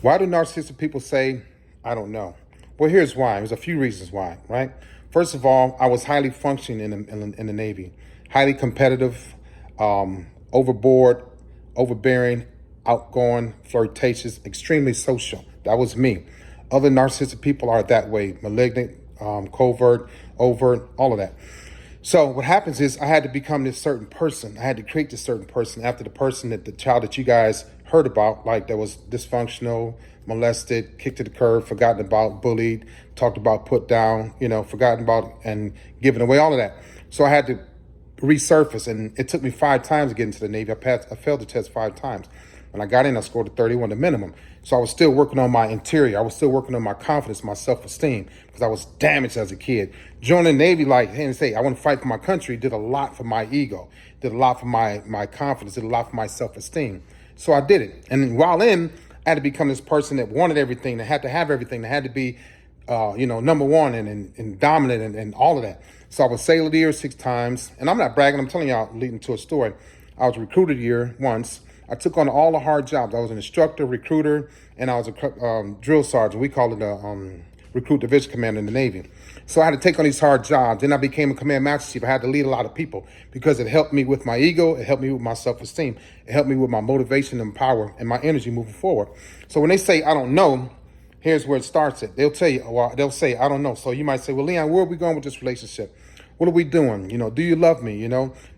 Why do narcissistic people say, I don't know? Well, here's why. There's a few reasons why, right? First of all, I was highly functioning in the Navy, highly competitive, overboard, overbearing, outgoing, flirtatious, extremely social. That was me. Other narcissistic people are that way, malignant, covert, overt, all of that. So what happens is I had to become this certain person. I had to create this certain person after the child that you guys heard about, like that was dysfunctional, molested, kicked to the curb, forgotten about, bullied, talked about, put down, forgotten about and given away, all of that. So I had to resurface, and it took me 5 times to get into the Navy. I failed the test 5 times. When I got in, I scored a 31, the minimum. So I was still working on my interior. I was still working on my confidence, my self-esteem, because I was damaged as a kid. Joining the Navy, I want to fight for my country, did a lot for my ego, did a lot for my confidence, did a lot for my self-esteem. So I did it. And while in, I had to become this person that wanted everything, that had to have everything, that had to be, number one and dominant and all of that. So I was Sailor of the Year 6 times. And I'm not bragging, I'm telling y'all, leading to a story. I was Recruiter of the Year once. I took on all the hard jobs. I was an instructor, recruiter, and I was a drill sergeant. We call it a recruit division commander in the Navy. So I had to take on these hard jobs. Then I became a command master chief. I had to lead a lot of people because it helped me with my ego. It helped me with my self-esteem. It helped me with my motivation and power and my energy moving forward. So when they say, I don't know, here's where it starts at. They'll tell you, well, they'll say, I don't know. So you might say, well, Leon, where are we going with this relationship? What are we doing? Do you love me?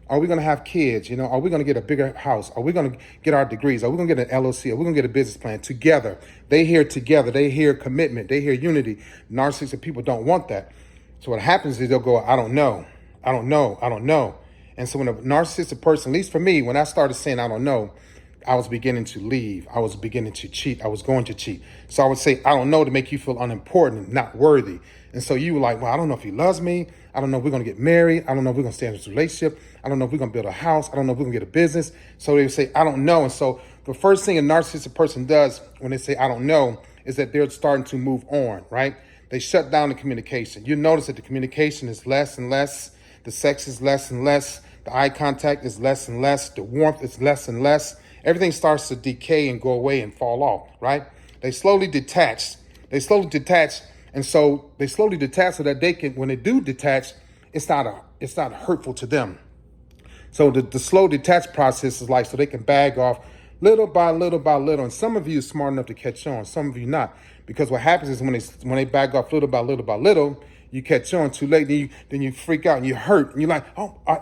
Are we going to have kids? Are we going to get a bigger house? Are we going to get our degrees? Are we going to get an LLC? Are we going to get a business plan together? They hear together. They hear commitment. They hear unity. Narcissistic people don't want that. So what happens is they'll go, I don't know. I don't know. I don't know. And so when a narcissistic person, at least for me, when I started saying, I don't know, I was beginning to leave. I was beginning to cheat. I was going to cheat. So I would say, I don't know, to make you feel unimportant, not worthy. And so you were like, well, I don't know if he loves me. I don't know if we're going to get married. I don't know if we're going to stay in this relationship. I don't know if we're going to build a house. I don't know if we're going to get a business. So they would say, I don't know. And so the first thing a narcissistic person does when they say, I don't know, is that they're starting to move on, right? They shut down the communication. You notice that the communication is less and less. The sex is less and less. The eye contact is less and less. The warmth is less and less. Everything starts to decay and go away and fall off, right? They slowly detach. And so they slowly detach so that they can, when they do detach, it's not hurtful to them. So the slow detach process is like, so they can bag off little by little by little. And some of you are smart enough to catch on. Some of you not. Because what happens is when they bag off little by little, you catch on too late. Then you freak out and you hurt. And you're like,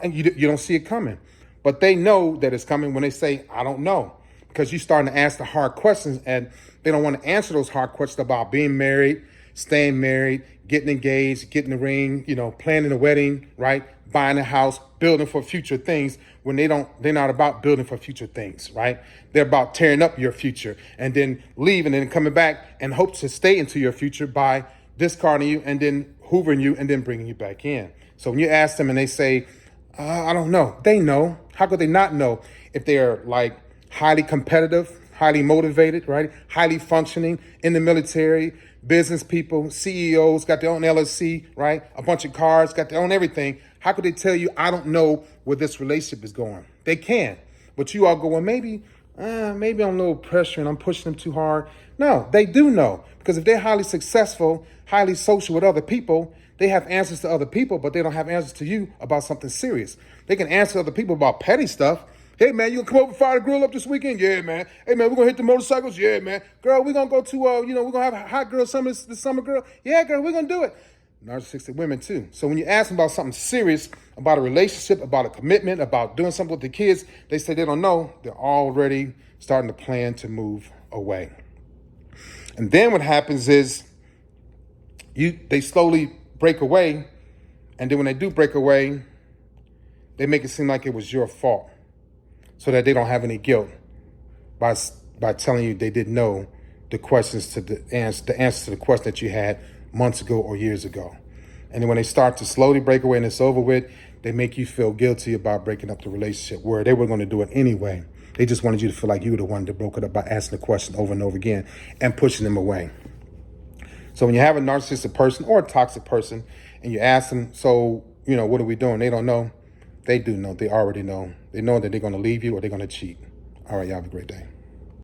and you don't see it coming. But they know that it's coming when they say, I don't know. Because you're starting to ask the hard questions, and they don't want to answer those hard questions about being married, staying married, getting engaged, getting the ring, planning a wedding, right? Buying a house, building for future things, when they're not about building for future things, right? They're about tearing up your future and then leaving and then coming back and hope to stay into your future by discarding you and then hoovering you and then bringing you back in. So when you ask them and they say, I don't know, they know. How could they not know if they're like highly competitive, highly motivated, right? Highly functioning in the military, business people, CEOs, got their own LLC, right? A bunch of cars, got their own everything. How could they tell you, I don't know where this relationship is going? They can. But you all go, well, maybe I'm a little pressure and I'm pushing them too hard. No, they do know. Because if they're highly successful, highly social with other people, they have answers to other people, but they don't have answers to you about something serious. They can answer other people about petty stuff. Hey, man, you gonna come over and fire the grill up this weekend? Yeah, man. Hey, man, we're gonna hit the motorcycles? Yeah, man. Girl, we're gonna go to, we're gonna have a hot girl summer this summer, girl. Yeah, girl, we're gonna do it. Narcissistic women, too. So when you ask them about something serious, about a relationship, about a commitment, about doing something with the kids, they say they don't know. They're already starting to plan to move away. And then what happens is they slowly break away. And then when they do break away, they make it seem like it was your fault, so that they don't have any guilt by telling you they didn't know the questions to the answer to the question that you had months ago or years ago. And then when they start to slowly break away and it's over with, they make you feel guilty about breaking up the relationship, where they were going to do it anyway. They just wanted you to feel like you were the one that broke it up by asking the question over and over again and pushing them away. So when you have a narcissistic person or a toxic person and you ask them, so, what are we doing? They don't know. They do know. They already know. They know that they're going to leave you or they're going to cheat. All right, y'all have a great day.